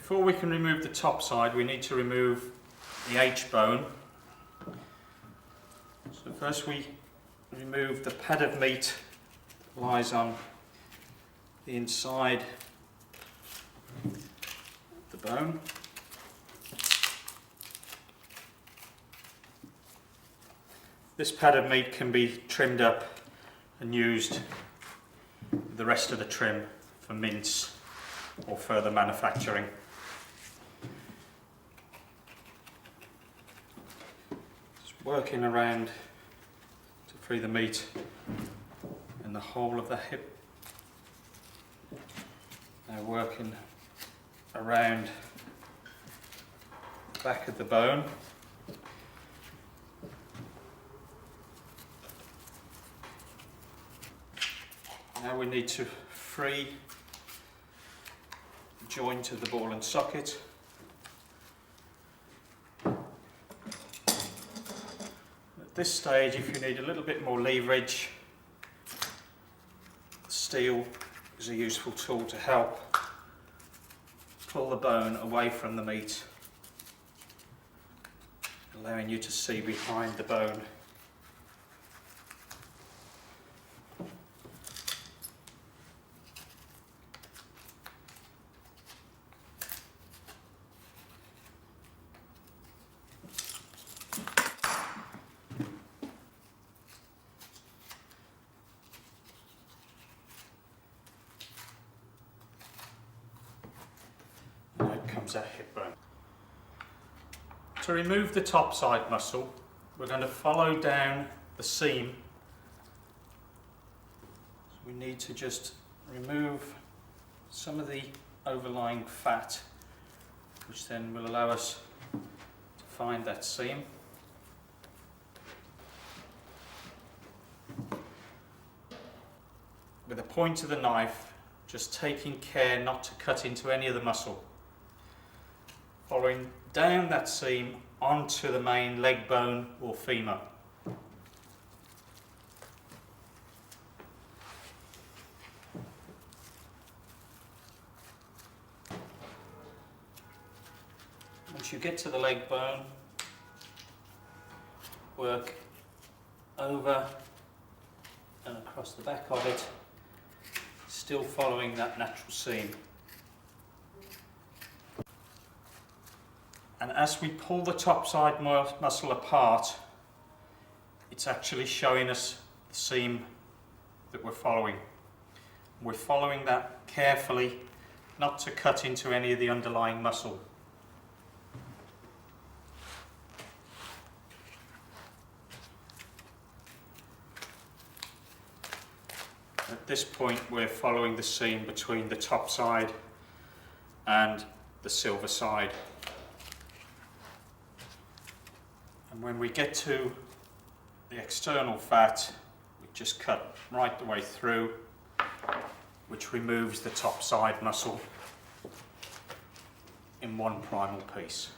Before we can remove the top side, we need to remove the H bone. So first we remove the pad of meat that lies on the inside of the bone. This pad of meat can be trimmed up and used with the rest of the trim for mince or further manufacturing. Just working around to free the meat in the whole of the hip. Now working around the back of the bone. Now we need to free the joint of the ball and socket. At this stage, if you need a little bit more leverage, steel is a useful tool to help pull the bone away from the meat, allowing you to see behind the bone. That hip bone. To remove the top side muscle, we're going to follow down the seam. So we need to just remove some of the overlying fat, which then will allow us to find that seam. With the point of the knife, just taking care not to cut into any of the muscle. Following down that seam onto the main leg bone or femur. Once you get to the leg bone, work over and across the back of it, still following that natural seam. And as we pull the top side muscle apart, it's actually showing us the seam that we're following. We're following that carefully, not to cut into any of the underlying muscle. At this point, we're following the seam between the top side and the silver side. And when we get to the external fat, we just cut right the way through, which removes the top side muscle in one primal piece.